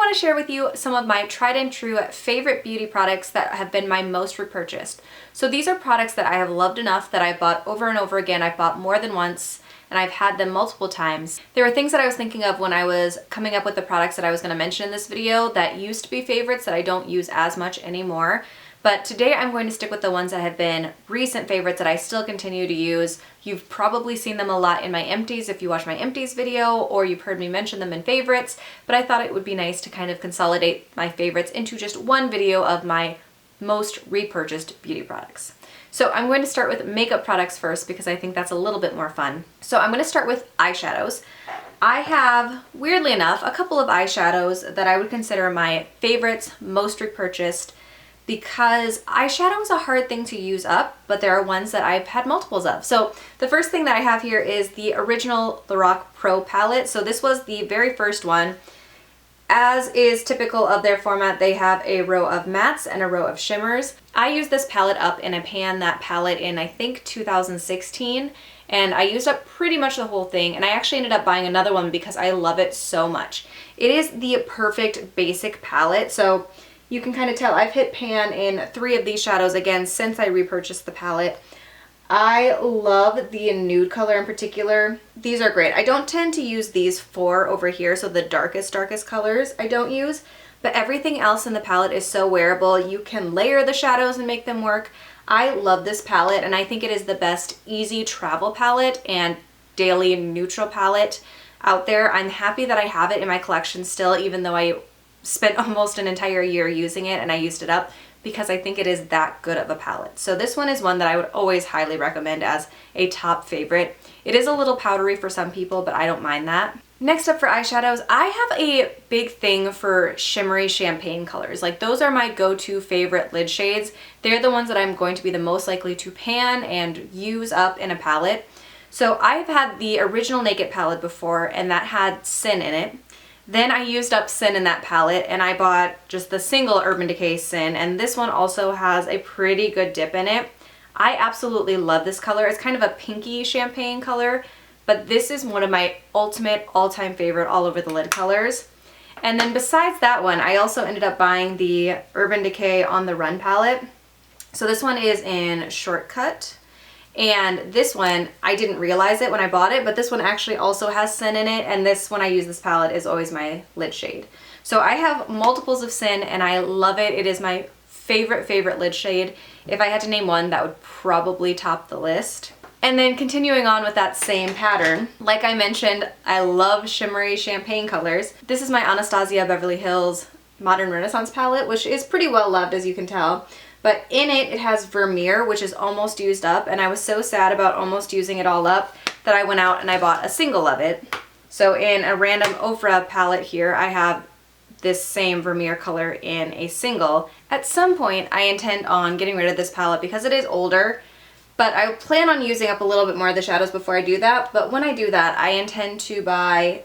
want to share with you some of my tried and true favorite beauty products that have been my most repurchased. So these are products that I have loved enough that I bought over and over again. I've bought more than once and I've had them multiple times. There were things that I was thinking of when I was coming up with the products that I was going to mention in this video that used to be favorites that I don't use as much anymore. But today I'm going to stick with the ones that have been recent favorites that I still continue to use. You've probably seen them a lot in my empties if you watch my empties video, or you've heard me mention them in favorites, but I thought it would be nice to kind of consolidate my favorites into just one video of my most repurchased beauty products. So I'm going to start with makeup products first because I think that's a little bit more fun. So I'm going to start with eyeshadows. I have, weirdly enough, a couple of eyeshadows that I would consider my favorites, most repurchased, because eyeshadow is a hard thing to use up, but there are ones that I've had multiples of. So the first thing that I have here is the original Lorac Pro palette. So this was the very first one. As is typical of their format, they have a row of mattes and a row of shimmers. I used this palette up and I panned that palette in, I think, 2016, and I used up pretty much the whole thing, and I actually ended up buying another one because I love it so much. It is the perfect basic palette, so you can kind of tell I've hit pan in 3 of these shadows again since I repurchased the palette. I love the nude color in particular. These are great. I don't tend to use these 4 over here, so the darkest colors I don't use, but everything else in the palette is so wearable. You can layer the shadows and make them work. I love this palette, and I think it is the best easy travel palette and daily neutral palette out there. I'm happy that I have it in my collection still, even though I spent almost an entire year using it and I used it up, because I think it is that good of a palette. So this one is one that I would always highly recommend as a top favorite. It is a little powdery for some people, but I don't mind that. Next up for eyeshadows, I have a big thing for shimmery champagne colors. Like, those are my go-to favorite lid shades. They're the ones that I'm going to be the most likely to pan and use up in a palette. So I've had the original Naked palette before, and that had Sin in it. Then I used up Sin in that palette and I bought just the single Urban Decay Sin, and this one also has a pretty good dip in it. I absolutely love this color. It's kind of a pinky champagne color, but this is one of my ultimate all-time favorite all over the lid colors. And then besides that one, I also ended up buying the Urban Decay On the Run palette. So this one is in Shortcut. And this one, I didn't realize it when I bought it, but this one actually also has Sin in it, and this, when I use this palette, is always my lid shade. So I have multiples of Sin and I love it. It is my favorite lid shade. If I had to name one, that would probably top the list. And then continuing on with that same pattern, like I mentioned, I love shimmery champagne colors. This is my Anastasia Beverly Hills Modern Renaissance palette, which is pretty well loved, as you can tell. But in it, it has Vermeer, which is almost used up, and I was so sad about almost using it all up that I went out and I bought a single of it. So in a random Ofra palette here, I have this same Vermeer color in a single. At some point, I intend on getting rid of this palette because it is older, but I plan on using up a little bit more of the shadows before I do that. But when I do that, I intend to buy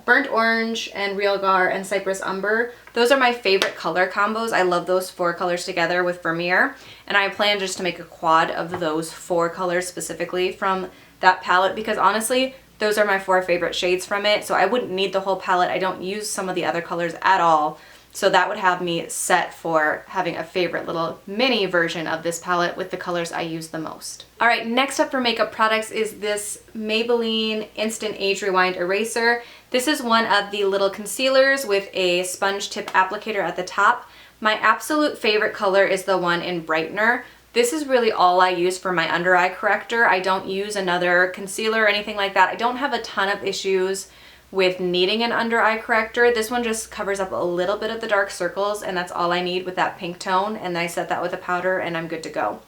Burnt Orange and Real Gar and Cypress Umber. Those are my favorite color combos. I love those 4 colors together with Vermeer. And I plan just to make a quad of those 4 colors specifically from that palette, because honestly, those are my 4 favorite shades from it. So I wouldn't need the whole palette. I don't use some of the other colors at all. So that would have me set for having a favorite little mini version of this palette with the colors I use the most. All right, next up for makeup products is this Maybelline Instant Age Rewind Eraser. This is one of the little concealers with a sponge tip applicator at the top. My absolute favorite color is the one in Brightener. This is really all I use for my under eye corrector. I don't use another concealer or anything like that. I don't have a ton of issues with needing an under eye corrector. This one just covers up a little bit of the dark circles, and that's all I need with that pink tone, and then I set that with a powder and I'm good to go.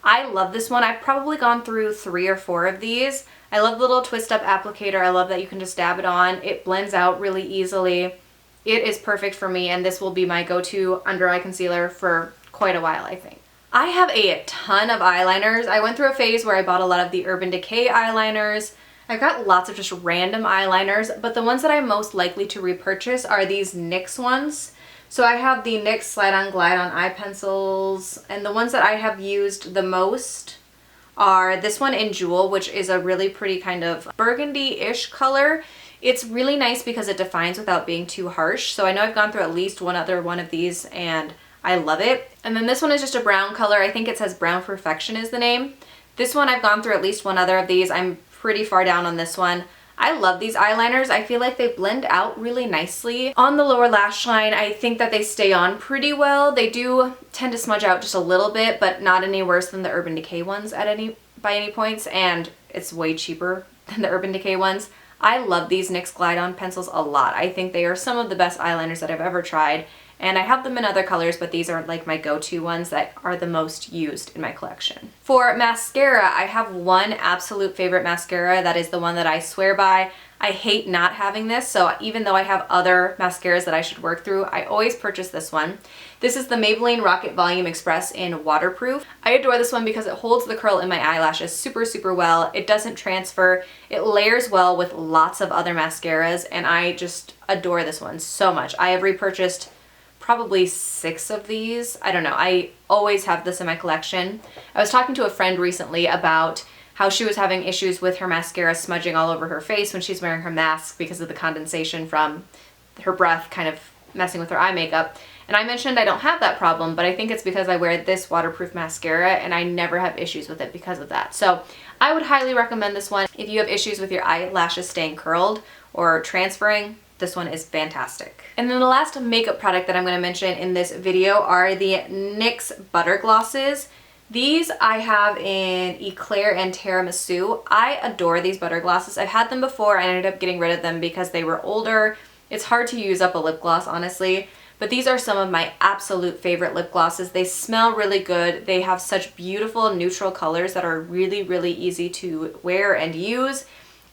I love this one. I've probably gone through 3 or 4 of these. I love the little twist up applicator. I love that you can just dab it on. It blends out really easily. It is perfect for me, and this will be my go-to under eye concealer for quite a while, I think. I have a ton of eyeliners. I went through a phase where I bought a lot of the Urban Decay eyeliners. I've got lots of just random eyeliners, but the ones that I'm most likely to repurchase are these NYX ones. So I have the NYX Slide On Glide On eye pencils, and the ones that I have used the most are this one in Jewel, which is a really pretty kind of burgundy-ish color. It's really nice because it defines without being too harsh. So I know I've gone through at least one other one of these and I love it. And then this one is just a brown color. I think it says Brown Perfection is the name. This one I've gone through at least one other of these. I'm pretty far down on this one. I love these eyeliners. I feel like they blend out really nicely. On the lower lash line, I think that they stay on pretty well. They do tend to smudge out just a little bit, but not any worse than the Urban Decay ones by any points, and it's way cheaper than the Urban Decay ones. I love these NYX Glide On pencils a lot. I think they are some of the best eyeliners that I've ever tried, and I have them in other colors, but these are like my go-to ones that are the most used in my collection. For mascara, I have one absolute favorite mascara that is the one that I swear by. I hate not having this, so even though I have other mascaras that I should work through, I always purchase this one. This is the Maybelline Rocket Volume Express in Waterproof. I adore this one because it holds the curl in my eyelashes super, super well. It doesn't transfer. It layers well with lots of other mascaras, and I just adore this one so much. I have repurchased probably 6 of these. I don't know. I always have this in my collection. I was talking to a friend recently about how she was having issues with her mascara smudging all over her face when she's wearing her mask because of the condensation from her breath kind of messing with her eye makeup. And I mentioned I don't have that problem, but I think it's because I wear this waterproof mascara and I never have issues with it because of that. So I would highly recommend this one if you have issues with your eyelashes staying curled or transferring. This one is fantastic. And then the last makeup product that I'm going to mention in this video are the NYX Butter Glosses. These I have in Eclair and Tiramisu. I adore these butter glosses. I've had them before and I ended up getting rid of them because they were older. It's hard to use up a lip gloss, honestly. But these are some of my absolute favorite lip glosses. They smell really good. They have such beautiful neutral colors that are really, really easy to wear and use.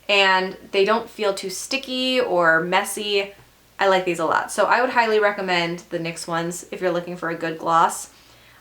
And they don't feel too sticky or messy. I like these a lot. So I would highly recommend the NYX ones if you're looking for a good gloss.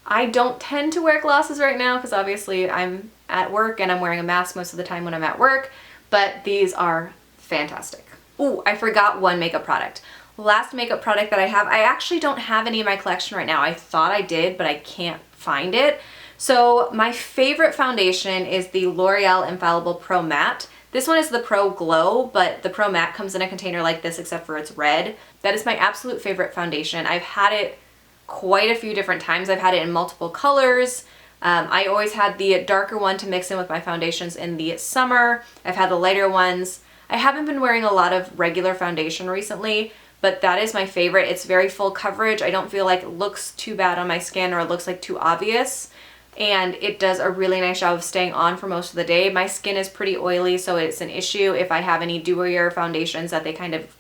I don't tend to wear glosses right now because obviously I'm at work and I'm wearing a mask most of the time when I'm at work, but these are fantastic. Ooh, I forgot one makeup product. Last makeup product that I have, I actually don't have any in my collection right now. I thought I did, but I can't find it. So my favorite foundation is the L'Oreal Infallible Pro Matte. This one is the Pro Glow, but the Pro Matte comes in a container like this except for it's red. That is my absolute favorite foundation. I've had it quite a few different times. I've had it in multiple colors. I always had the darker one to mix in with my foundations in the summer. I've had the lighter ones. I haven't been wearing a lot of regular foundation recently, but that is my favorite. It's very full coverage. I don't feel like it looks too bad on my skin or it looks like too obvious. And it does a really nice job of staying on for most of the day. My skin is pretty oily, so it's an issue if I have any dewier foundations that they kind of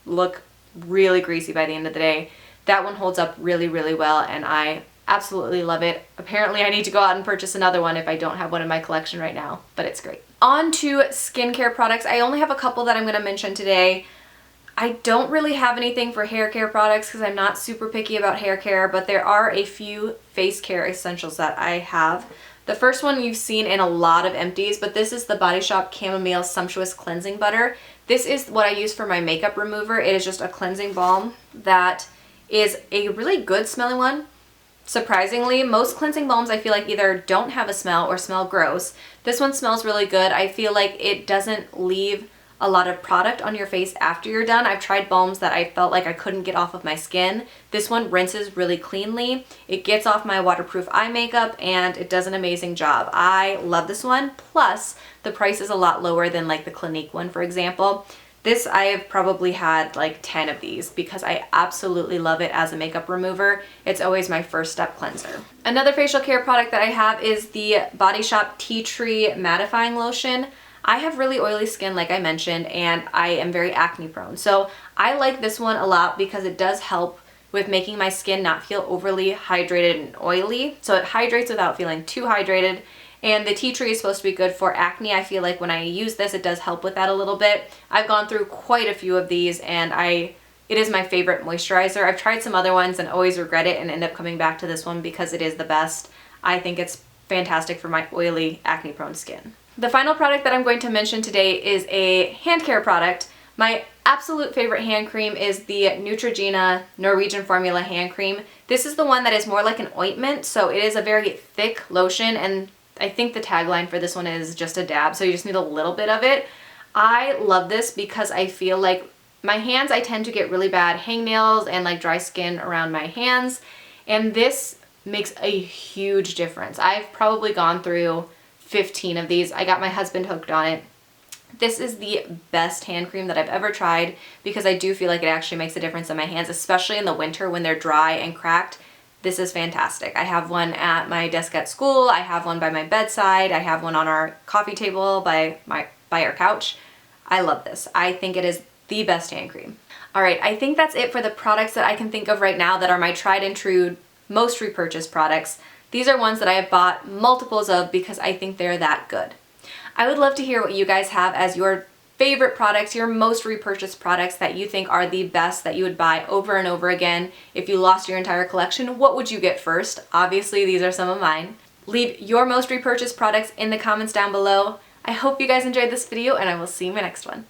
look really greasy by the end of the day. That one holds up really, really well, and I absolutely love it. Apparently I need to go out and purchase another one if I don't have one in my collection right now, but it's great. On to skincare products. I only have a couple that I'm going to mention today. I don't really have anything for hair care products because I'm not super picky about hair care, but there are a few face care essentials that I have. The first one you've seen in a lot of empties, but this is the Body Shop Chamomile Sumptuous Cleansing Butter. This is what I use for my makeup remover. It is just a cleansing balm that is a really good smelling one. Surprisingly, most cleansing balms I feel like either don't have a smell or smell gross. This one smells really good. I feel like it doesn't leave a lot of product on your face after you're done. I've tried balms that I felt like I couldn't get off of my skin. This one rinses really cleanly. It gets off my waterproof eye makeup and it does an amazing job. I love this one. Plus, the price is a lot lower than like the Clinique one, for example. This, I have probably had like 10 of these because I absolutely love it as a makeup remover. It's always my first step cleanser. Another facial care product that I have is the Body Shop Tea Tree Mattifying Lotion. I have really oily skin, like I mentioned, and I am very acne prone. So I like this one a lot because it does help with making my skin not feel overly hydrated and oily. So it hydrates without feeling too hydrated. And the tea tree is supposed to be good for acne. I feel like when I use this, it does help with that a little bit. I've gone through quite a few of these and it is my favorite moisturizer. I've tried some other ones and always regret it and end up coming back to this one because it is the best. I think it's fantastic for my oily, acne prone skin. The final product that I'm going to mention today is a hand care product. My absolute favorite hand cream is the Neutrogena Norwegian Formula hand cream. This is the one that is more like an ointment, so it is a very thick lotion, and I think the tagline for this one is just a dab, so you just need a little bit of it. I love this because I feel like my hands, I tend to get really bad hangnails and like dry skin around my hands, and this makes a huge difference. I've probably gone through 15 of these. I got my husband hooked on it. This is the best hand cream that I've ever tried because I do feel like it actually makes a difference in my hands, especially in the winter when they're dry and cracked. This is fantastic. I have one at my desk at school. I have one by my bedside. I have one on our coffee table by our couch. I love this. I think it is the best hand cream. All right, I think that's it for the products that I can think of right now that are my tried and true, most repurchased products. These are ones that I have bought multiples of because I think they're that good. I would love to hear what you guys have as your favorite products, your most repurchased products that you think are the best that you would buy over and over again. If you lost your entire collection, what would you get first? Obviously, these are some of mine. Leave your most repurchased products in the comments down below. I hope you guys enjoyed this video, and I will see you in my next one.